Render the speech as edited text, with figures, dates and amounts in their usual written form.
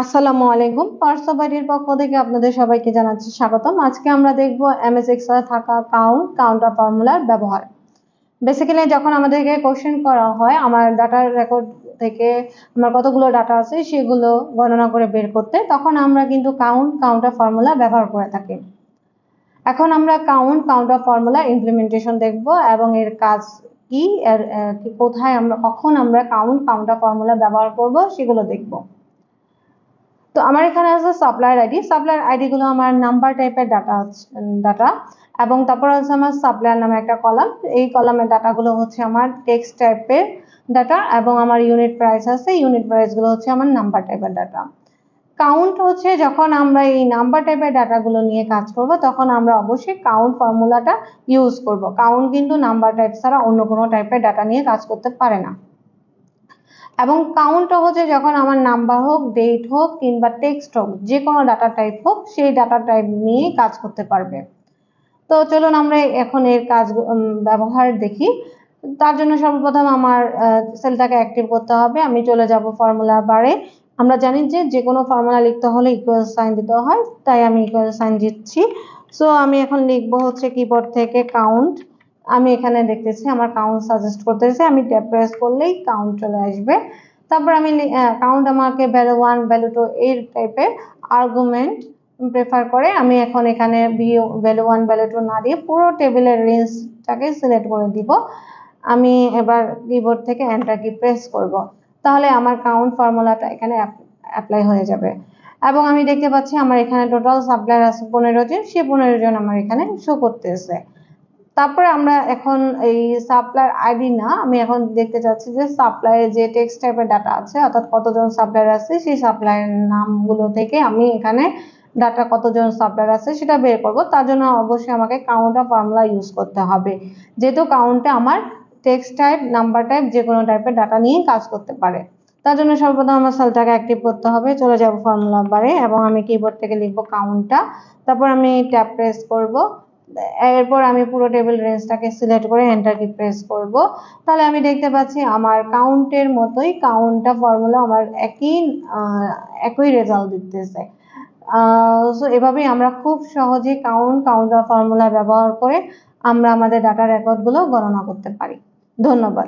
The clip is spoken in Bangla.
আসসালামু আলাইকুম। পার্সোবাইটির পক্ষ থেকে আপনাদের সবাইকে জানাচ্ছি স্বাগতম। আজকে আমরা দেখব এমএস এক্সেলে থাকা কাউন্টার ফর্মুলার ব্যবহার। বেসিক্যালি যখন আমাদেরকে কোশ্চেন করা হয় আমার ডাটার রেকর্ড থেকে আমার কতগুলো ডাটা আছে সেগুলো গণনা করে বের করতে, তখন আমরা কিন্তু কাউন্টার ফর্মুলা ব্যবহার করে থাকি। এখন আমরা কাউন্টার ফর্মুলা ইমপ্লিমেন্টেশন দেখব এবং এর কাজ কি, এর কোথায় আমরা কখন আমরা কাউন্টার ফর্মুলা ব্যবহার করব সেগুলো দেখব। তো আমার এখানে আছে সাপ্লায়ার আইডি গুলো আমার নাম্বার টাইপের ডাটা এবং তারপর আছে আমার সাপ্লায়ার নামে একটা কলাম। এই কলামের ডাটাগুলো হচ্ছে আমার টেক্সট টাইপের ডাটা এবং আমার ইউনিট প্রাইস আছে, ইউনিট প্রাইস গুলো হচ্ছে আমার নাম্বার টাইপের ডাটা। কাউন্ট হচ্ছে যখন আমরা এই নাম্বার টাইপের ডাটাগুলো নিয়ে কাজ করব তখন আমরা অবশ্যই কাউন্ট ফর্মুলাটা ইউজ করব। কাউন্ট কিন্তু নাম্বার টাইপ ছাড়া অন্য কোনো টাইপের ডাটা নিয়ে কাজ করতে পারে না। এবং কাউন্টটা হচ্ছে যখন আমার নাম্বার হোক, ডেট হোক কিংবা টেক্সট হোক, যে কোনো ডাটা টাইপ হোক সেই ডাটা টাইপ নিয়ে কাজ করতে পারবে। তো চলুন আমরা এখন এর ব্যবহার দেখি। তার জন্য সর্বপ্রথম আমার সেলটাকে অ্যাক্টিভ করতে হবে। আমি চলে যাব ফর্মুলা বারে। আমরা জানি যে কোনো ফর্মুলা লিখতে হলে ইকুয়াল সাইন দিতে হয়, তাই আমি ইকুয়াল সাইন দিচ্ছি। সো আমি এখন লিখবো হচ্ছে কিবোর্ড থেকে কাউন্ট। আমি এখানে দেখতেছি আমার কাউন্ট সাজেস্ট করতেছে, আমি ট্যাব প্রেস করলেই কাউন্ট চলে আসবে। তারপর আমি কাউন্ট আমাকে ভ্যালু 1 ভ্যালু 2 এই টাইপের আর্গুমেন্ট প্রেফার করে আমি এখন এখানে ভ্যালু 1 ভ্যালু 2 না দিয়ে পুরো টেবিলের রেঞ্জটাকে সিলেক্ট করে দিব। আমি এবার কিবোর্ড থেকে এন্টার কি প্রেস করব, তাহলে আমার কাউন্ট ফর্মুলাটা এখানে অ্যাপ্লাই হয়ে যাবে। এবং আমি দেখতে পাচ্ছি আমার এখানে টোটাল সাপ্লায়ার আছে 15 জন, সে 15 জন আমার এখানে শো করতেছে। তারপরে আমরা এখন এই সাপ্লায়ার আইডি না, আমি এখন দেখতে চাচ্ছি যে সাপ্লায়ার যে টেক্সট টাইপের ডাটা আছে অর্থাৎ কতজন সাপ্লায়ার আছে সেই সাপ্লায়ার নামগুলো থেকে আমি এখানে ডাটা কতজন সাপ্লায়ার আছে সেটা বের করব। তার জন্য অবশ্যই আমাকে কাউন্টার ফর্মুলা ইউজ করতে হবে, যেহেতু কাউন্টে আমার টেক্সট টাইপ, নাম্বার টাইপ যে কোনো টাইপের ডাটা নিয়ে কাজ করতে পারে। তার জন্য সর্বপ্রথম আমার সেলটাকে অ্যাক্টিভ করতে হবে। চলে যাব ফর্মুলা বারে এবং আমি কিবোর্ড থেকে লিখবো কাউন্টটা, তারপর আমি ট্যাব প্রেস করব। এরপর আমি পুরো টেবিল রেঞ্জটাকে সিলেক্ট করে এন্টার কি প্রেস করব। তাহলে আমি দেখতে পাচ্ছি আমার কাউন্টের মতোই কাউন্টটা ফর্মুলা আমার একই রেজাল্ট দিতেছে। সো এভাবেই আমরা খুব সহজে কাউন্টার ফর্মুলা ব্যবহার করে আমরা আমাদের ডাটা রেকর্ডগুলো গণনা করতে পারি। ধন্যবাদ।